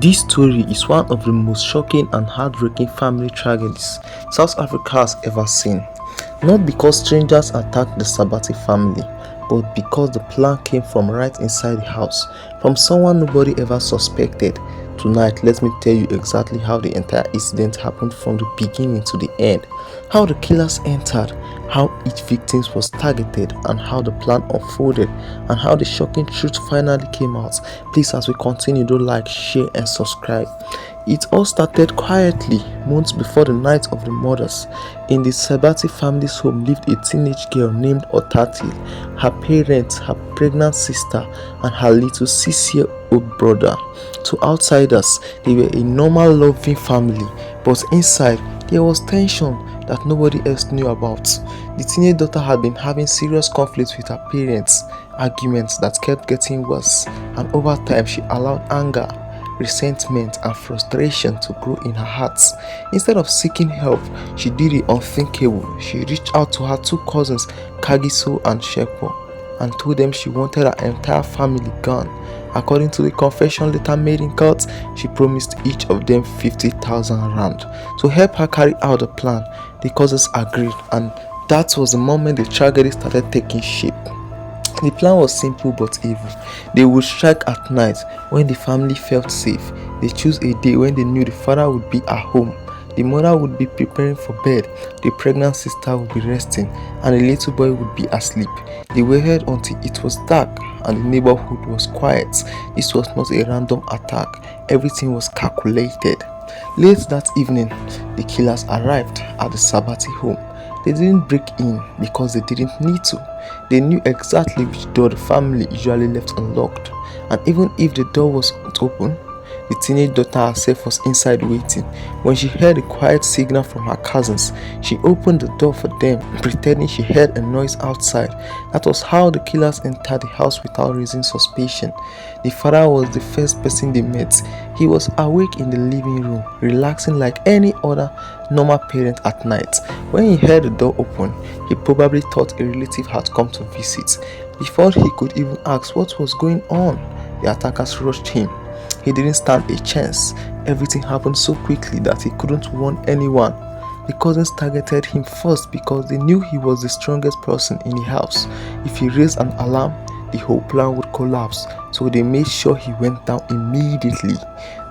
This story is one of the most shocking and heartbreaking family tragedies South Africa has ever seen. Not because strangers attacked the Sebati family, but because the plan came from right inside the house, from someone nobody ever suspected. Tonight, let me tell you exactly how the entire incident happened from the beginning to the end, how the killers entered, how each victim was targeted, and how the plan unfolded, and how the shocking truth finally came out. Please, as we continue, do like, share, and subscribe. It all started quietly, months before the night of the murders. In the Sebati family's home lived a teenage girl named Otati, her parents, her pregnant sister, and her little 6-year-old brother. To outsiders, they were a normal, loving family, but inside, there was tension that nobody else knew about. The teenage daughter had been having serious conflicts with her parents, arguments that kept getting worse, and over time she allowed anger, resentment, and frustration to grow in her heart. Instead of seeking help, she did the unthinkable. She reached out to her two cousins, Kagiso and Shekpo, and told them she wanted her entire family gone. According to the confession later made in court, she promised each of them 50,000 rand to help her carry out the plan. The cousins agreed, and that was the moment the tragedy started taking shape. The plan was simple but evil. They would strike at night when the family felt safe. They chose a day when they knew the father would be at home. The mother would be preparing for bed, the pregnant sister would be resting, and the little boy would be asleep. They waited until it was dark and the neighborhood was quiet. This was not a random attack. Everything was calculated. Late that evening, the killers arrived at the Sebati home. They didn't break in because they didn't need to. They knew exactly which door the family usually left unlocked, and even if the door wasn't open, the teenage daughter herself was inside waiting. When she heard a quiet signal from her cousins, she opened the door for them, pretending she heard a noise outside. That was how the killers entered the house without raising suspicion. The father was the first person they met. He was awake in the living room, relaxing like any other normal parent at night. When he heard the door open, he probably thought a relative had come to visit. Before he could even ask what was going on, the attackers rushed him. He didn't stand a chance. Everything happened so quickly that he couldn't warn anyone. The cousins targeted him first because they knew he was the strongest person in the house. If he raised an alarm, the whole plan would collapse, so they made sure he went down immediately.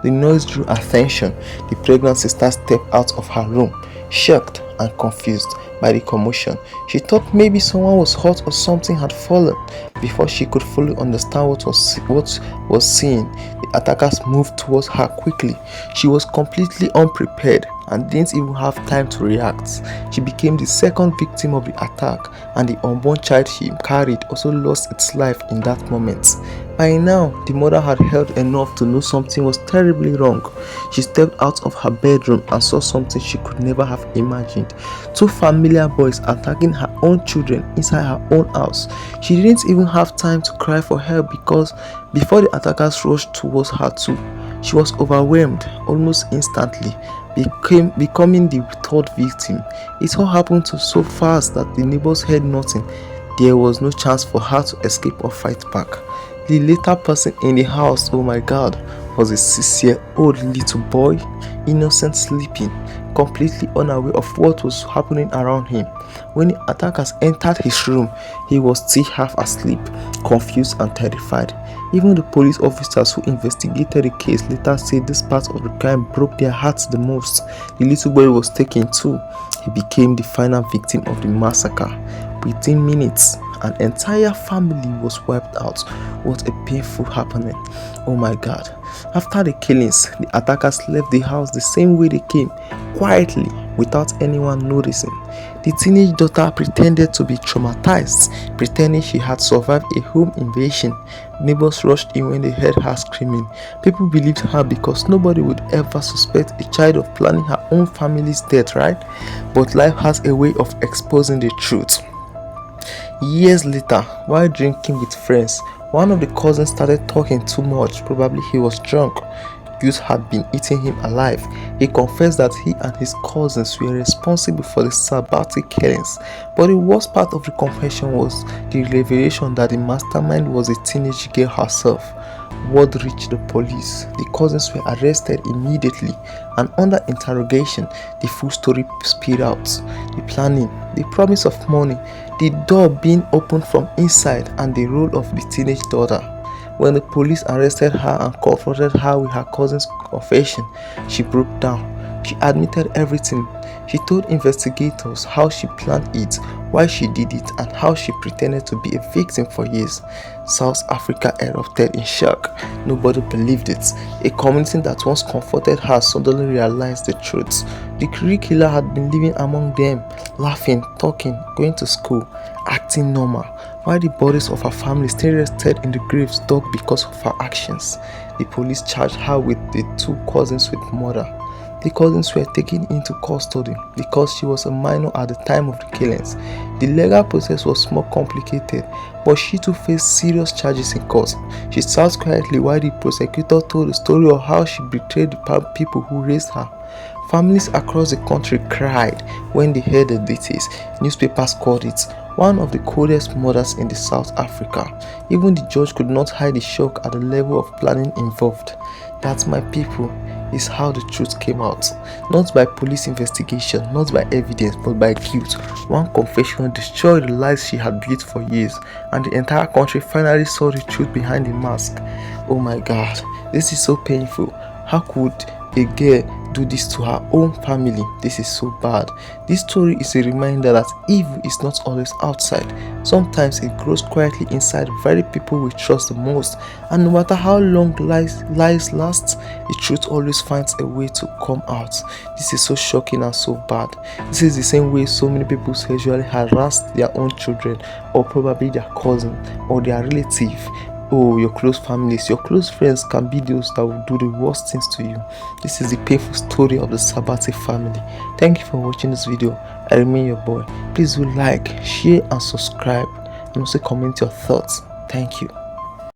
The noise drew attention. The pregnant sister stepped out of her room, shocked and confused by the commotion. She thought maybe someone was hurt or something had fallen. Before she could fully understand what was seen, the attackers moved towards her quickly. She was completely unprepared and didn't even have time to react. She became the second victim of the attack, and the unborn child she carried also lost its life in that moment. By now, the mother had heard enough to know something was terribly wrong. She stepped out of her bedroom and saw something she could never have imagined. Two familiar boys attacking her own children inside her own house. She didn't even have time to cry for help because before the attackers rushed towards her too, she was overwhelmed almost instantly, becoming the third victim. It all happened so fast that the neighbors heard nothing. There was no chance for her to escape or fight back. The later person in the house, oh my god, was a 6-year-old little boy, innocent, sleeping, completely unaware of what was happening around him. When the attackers entered his room, he was still half asleep, confused and terrified. Even the police officers who investigated the case later said this part of the crime broke their hearts the most. The little boy was taken too. He became the final victim of the massacre. Within minutes, an entire family was wiped out. What a painful happening. Oh my god. After the killings, the attackers left the house the same way they came, quietly, without anyone noticing. The teenage daughter pretended to be traumatized, pretending she had survived a home invasion. Neighbors rushed in when they heard her screaming. People believed her because nobody would ever suspect a child of planning her own family's death, right? But life has a way of exposing the truth. Years later, while drinking with friends, one of the cousins started talking too much. Probably he was drunk. Youth had been eating him alive. He confessed that he and his cousins were responsible for the Sebati killings. But the worst part of the confession was the revelation that the mastermind was a teenage girl herself. Word reached the police. The cousins were arrested immediately, and under interrogation, the full story spilled out. The planning, the promise of money, the door being opened from inside, and the role of the teenage daughter. When the police arrested her and confronted her with her cousin's confession, she broke down. She admitted everything. She told investigators how she planned it, why she did it, and how she pretended to be a victim for years. South Africa erupted in shock. Nobody believed it. A community that once comforted her suddenly realized the truth. The real killer had been living among them, laughing, talking, going to school, acting normal, while the bodies of her family still rested in the graves dug because of her actions. The police charged her with the two cousins with murder. The cousins were taken into custody because she was a minor at the time of the killings. The legal process was more complicated, but she too faced serious charges in court. She sat quietly while the prosecutor told the story of how she betrayed the people who raised her. Families across the country cried when they heard the details. Newspapers called it one of the coldest murders in the South Africa. Even the judge could not hide the shock at the level of planning involved. That, my people, is how the truth came out. Not by police investigation, not by evidence, but by guilt. One confession destroyed the lives she had built for years, and the entire country finally saw the truth behind the mask. Oh my God, this is so painful. How could a girl do this to her own family? This is so bad. This story is a reminder that evil is not always outside. Sometimes it grows quietly inside the very people we trust the most, and no matter how long lies last, the truth always finds a way to come out. This is so shocking and so bad. This is the same way so many people sexually harass their own children, or probably their cousin or their relative. Oh, your close families, your close friends can be those that will do the worst things to you. This is the painful story of the Sebati family. Thank you for watching this video. I remain your boy. Please do like, share and subscribe, and also comment your thoughts. Thank you.